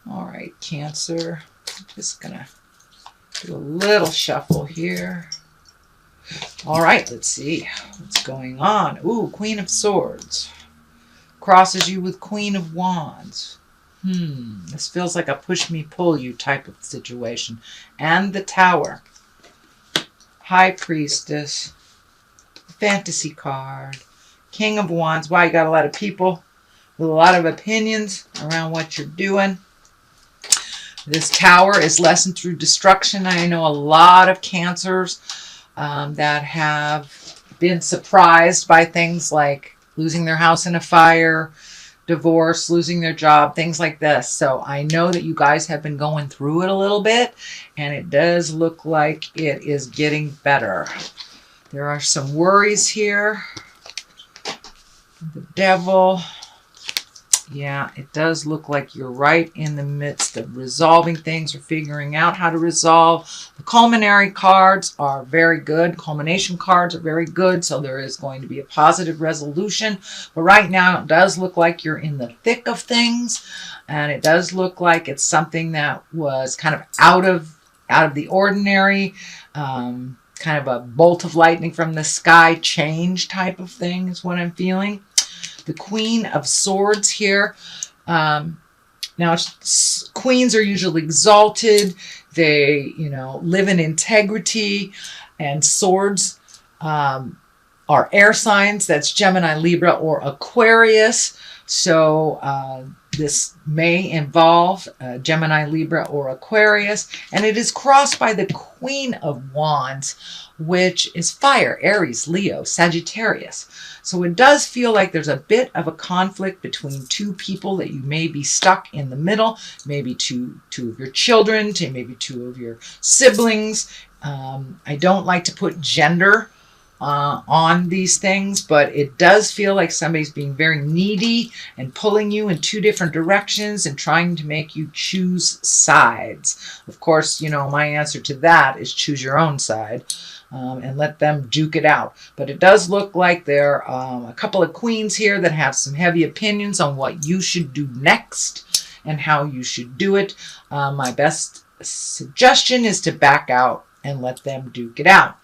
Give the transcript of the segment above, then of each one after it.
All right, Cancer. I'm just going to do a little shuffle here. All right, let's see what's going on. Ooh, Queen of Swords. Crosses you with Queen of Wands. This feels like a push-me-pull-you type of situation. And the Tower. High Priestess. Fantasy card. King of Wands. Wow, you got a lot of people with a lot of opinions around what you're doing. This Tower is lesson through destruction. I know a lot of Cancers that have been surprised by things like losing their house in a fire, divorce, losing their job, things like this. So I know that you guys have been going through it a little bit, and it does look like it is getting better. There are some worries here. The Devil. Yeah, it does look like you're right in the midst of resolving things or figuring out how to resolve. The culminary cards are very good. Culmination cards are very good, so there is going to be a positive resolution. But right now, it does look like you're in the thick of things, and it does look like it's something that was kind of out of the ordinary, kind of a bolt of lightning from the sky change type of thing is what I'm feeling. The Queen of Swords here. Now, queens are usually exalted. They, live in integrity. And swords are air signs. That's Gemini, Libra, or Aquarius. So this may involve Gemini, Libra, or Aquarius. And it is crossed by the Queen of Wands, which is fire, Aries, Leo, Sagittarius. So it does feel like there's a bit of a conflict between two people that you may be stuck in the middle, maybe two of your children, maybe two of your siblings. I don't like to put gender on these things, but it does feel like somebody's being very needy and pulling you in two different directions and trying to make you choose sides. Of course, my answer to that is choose your own side. And let them duke it out. But it does look like there are a couple of queens here that have some heavy opinions on what you should do next and how you should do it. My best suggestion is to back out and let them duke it out.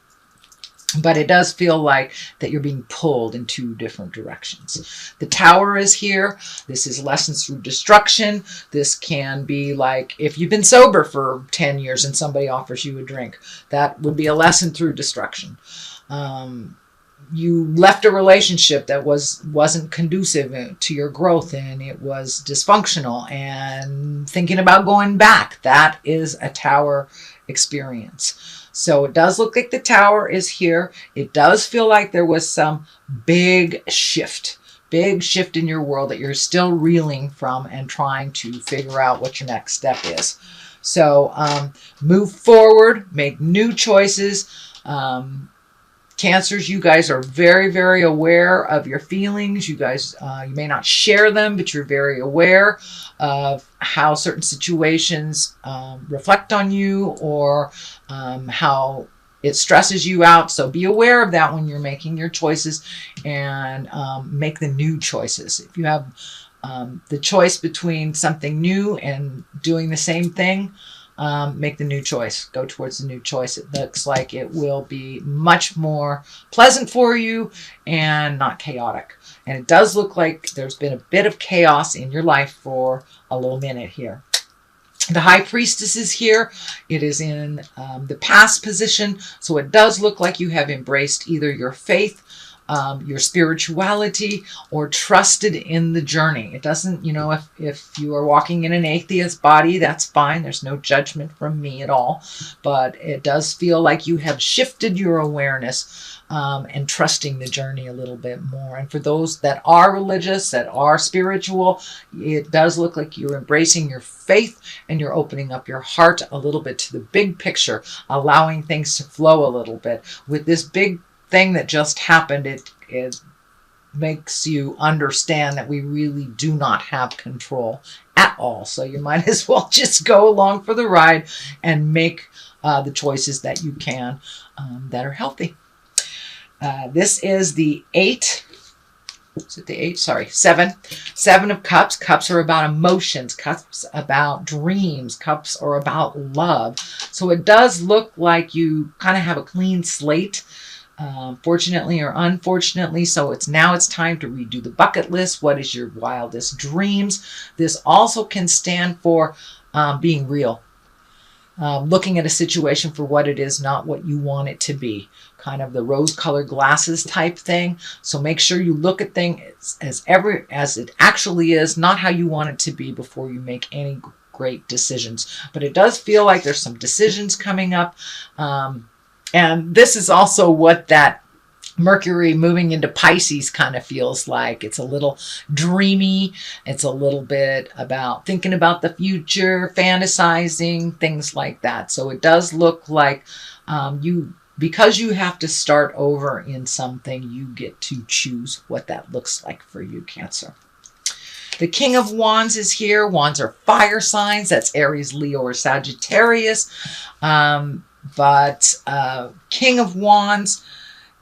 But it does feel like that you're being pulled in two different directions. The Tower is here. This is lessons through destruction. This can be like if you've been sober for 10 years and somebody offers you a drink. That would be a lesson through destruction. You left a relationship that wasn't conducive to your growth and it was dysfunctional and thinking about going back. That is a Tower experience. So it does look like the Tower is here. It does feel like there was some big shift in your world that you're still reeling from and trying to figure out what your next step is. So move forward, make new choices. Cancers, you guys are very, very aware of your feelings. You guys, you may not share them, but you're very aware of how certain situations reflect on you or how it stresses you out. So be aware of that when you're making your choices and make the new choices. If you have the choice between something new and doing the same thing, make the new choice. Go towards the new choice. It looks like it will be much more pleasant for you and not chaotic. And it does look like there's been a bit of chaos in your life for a little minute here. The High Priestess is here. It is in the past position. So it does look like you have embraced either your faith, your spirituality, or trusted in the journey. It doesn't, if you are walking in an atheist body, that's fine. There's no judgment from me at all. But it does feel like you have shifted your awareness and trusting the journey a little bit more. And for those that are religious, that are spiritual, it does look like you're embracing your faith and you're opening up your heart a little bit to the big picture, allowing things to flow a little bit. With this big thing that just happened, it makes you understand that we really do not have control at all. So you might as well just go along for the ride and make the choices that you can that are healthy. This is the 8 is it the 8? Sorry, 7. 7 of Cups. Cups are about emotions. Cups about dreams. Cups are about love. So it does look like you kind of have a clean slate, fortunately or unfortunately. So it's time to redo the bucket list. What is your wildest dreams? This also can stand for being real. Looking at a situation for what it is, not what you want it to be. Kind of the rose-colored glasses type thing. So make sure you look at things as it actually is, not how you want it to be before you make any great decisions. But it does feel like there's some decisions coming up. And this is also what that Mercury moving into Pisces kind of feels like. It's a little dreamy. It's a little bit about thinking about the future, fantasizing, things like that. So it does look like because you have to start over in something, you get to choose what that looks like for you, Cancer. The King of Wands is here. Wands are fire signs. That's Aries, Leo, or Sagittarius. But King of Wands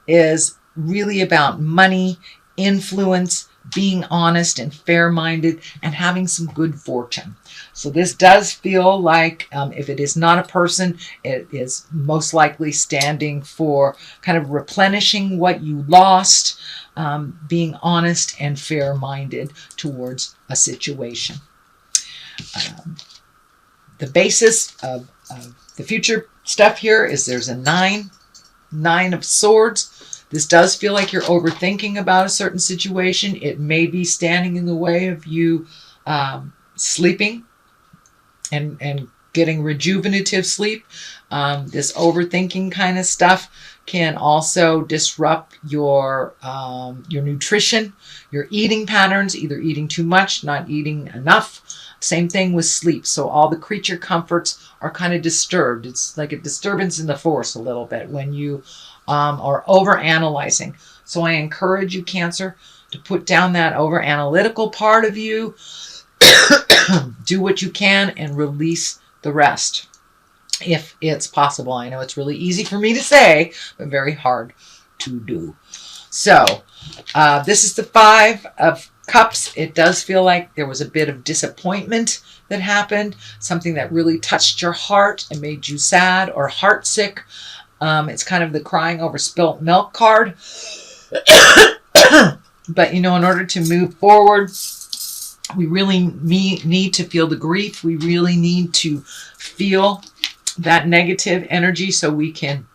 is really about money, influence, being honest and fair-minded, and having some good fortune. So this does feel like, if it is not a person, it is most likely standing for kind of replenishing what you lost, being honest and fair-minded towards a situation. The basis of the future stuff here is there's a 9 of Swords. This does feel like you're overthinking about a certain situation. It may be standing in the way of you sleeping and getting rejuvenative sleep. This overthinking kind of stuff can also disrupt your nutrition, your eating patterns, either eating too much, not eating enough. Same thing with sleep. So all the creature comforts are kind of disturbed. It's like a disturbance in the force a little bit when you are over-analyzing. So I encourage you, Cancer, to put down that over-analytical part of you. Do what you can and release the rest, if it's possible. I know it's really easy for me to say, but very hard to do. So this is the 5 of Cups. It does feel like there was a bit of disappointment that happened, something that really touched your heart and made you sad or heartsick. It's kind of the crying over spilt milk card. But, in order to move forward, we really need to feel the grief. We really need to feel that negative energy so we can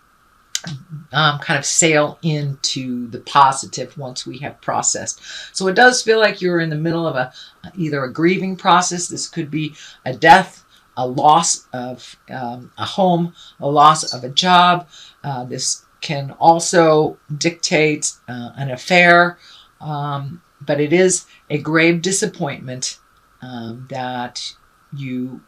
kind of sail into the positive once we have processed. So it does feel like you're in the middle of either a grieving process. This could be a death, a loss of a home, a loss of a job. This can also dictate an affair, but it is a grave disappointment that you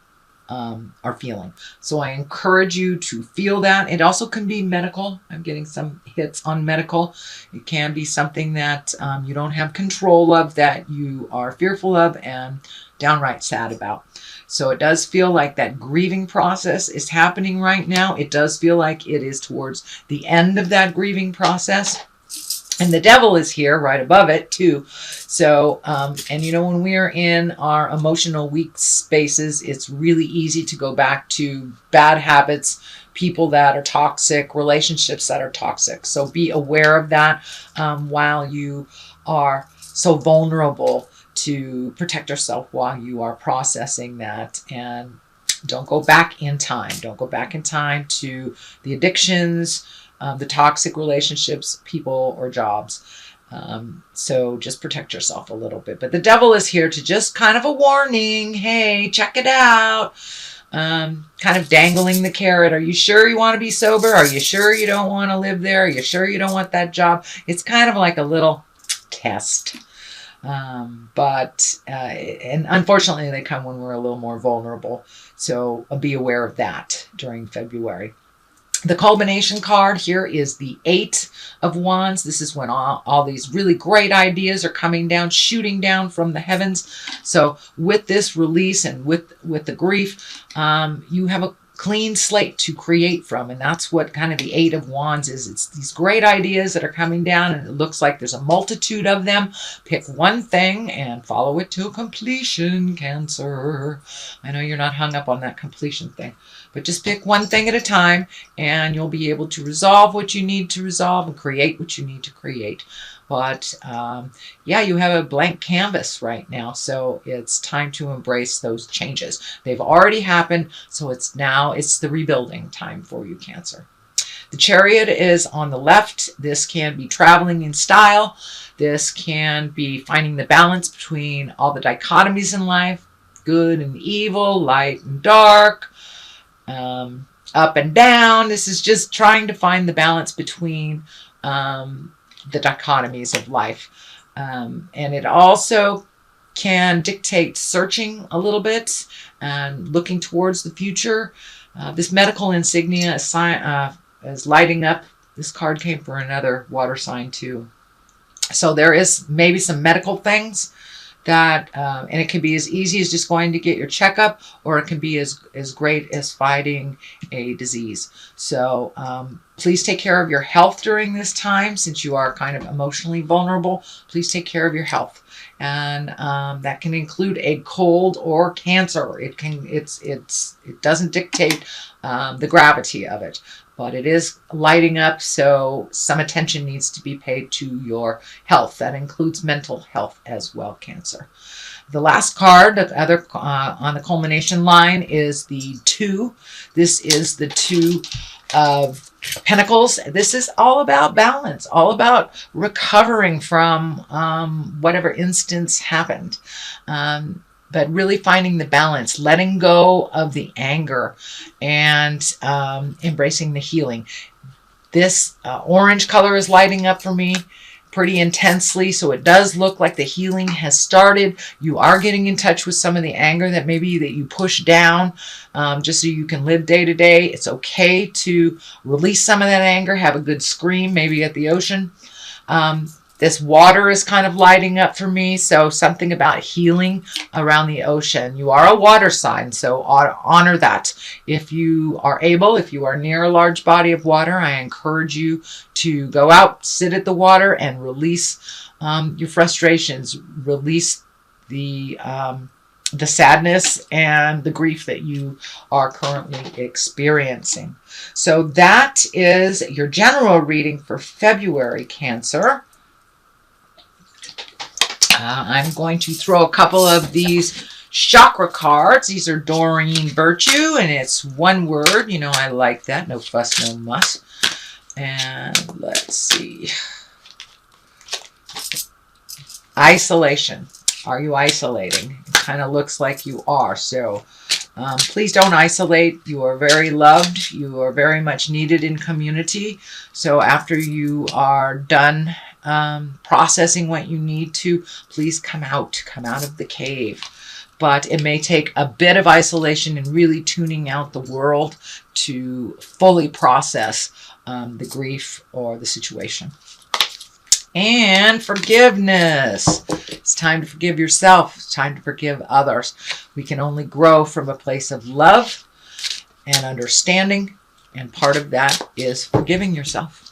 are feeling. So I encourage you to feel that. It also can be medical. I'm getting some hits on medical. It can be something that you don't have control of, that you are fearful of and downright sad about. So it does feel like that grieving process is happening right now. It does feel like it is towards the end of that grieving process. And the Devil is here right above it too. So, and when we are in our emotional weak spaces, it's really easy to go back to bad habits, people that are toxic, relationships that are toxic. So be aware of that while you are so vulnerable, to protect yourself while you are processing that. And don't go back in time. Don't go back in time to the addictions, the toxic relationships, people, or jobs. So just protect yourself a little bit. But the Devil is here to just kind of a warning. Hey, check it out. Kind of dangling the carrot. Are you sure you want to be sober? Are you sure you don't want to live there? Are you sure you don't want that job? It's kind of like a little test. But unfortunately, they come when we're a little more vulnerable. So be aware of that during February. The culmination card here is the 8 of Wands. This is when all these really great ideas are coming down, shooting down from the heavens. So with this release and with the grief, you have clean slate to create from. And that's what kind of the Eight of Wands is. It's these great ideas that are coming down, and it looks like there's a multitude of them. Pick one thing and follow it to completion, Cancer. I know you're not hung up on that completion thing, but just pick one thing at a time, and you'll be able to resolve what you need to resolve and create what you need to create. But yeah, you have a blank canvas right now, so it's time to embrace those changes. They've already happened, so it's the rebuilding time for you, Cancer. The Chariot is on the left. This can be traveling in style. This can be finding the balance between all the dichotomies in life, good and evil, light and dark, up and down. This is just trying to find the balance between the dichotomies of life. And it also can dictate searching a little bit and looking towards the future. This medical insignia is lighting up. This card came for another water sign too. So there is maybe some medical things that, and it can be as easy as just going to get your checkup, or it can be as great as fighting a disease. So please take care of your health during this time, since you are kind of emotionally vulnerable. Please take care of your health, and that can include a cold or cancer. It doesn't dictate the gravity of it, but it is lighting up, so some attention needs to be paid to your health. That includes mental health as well, Cancer. The last card, the other on the culmination line, is the 2. This is the 2 of Pentacles. This is all about balance, all about recovering from whatever instance happened. But really finding the balance, letting go of the anger, and embracing the healing. This orange color is lighting up for me pretty intensely, so it does look like the healing has started. You are getting in touch with some of the anger that maybe that you push down, just so you can live day to day. It's okay to release some of that anger, have a good scream, maybe at the ocean. This water is kind of lighting up for me, so something about healing around the ocean. You are a water sign, so honor that. If you are able, if you are near a large body of water, I encourage you to go out, sit at the water, and release your frustrations. Release the sadness and the grief that you are currently experiencing. So that is your general reading for February, Cancer. I'm going to throw a couple of these chakra cards. These are Doreen Virtue, and it's one word. You know, I like that. No fuss, no muss. And let's see. Isolation. Are you isolating? It kind of looks like you are. So please don't isolate. You are very loved. You are very much needed in community. So after you are done processing what you need to, please come out of the cave. But it may take a bit of isolation and really tuning out the world to fully process the grief or the situation. And forgiveness. It's time to forgive yourself. It's time to forgive others. We can only grow from a place of love and understanding, and part of that is forgiving yourself.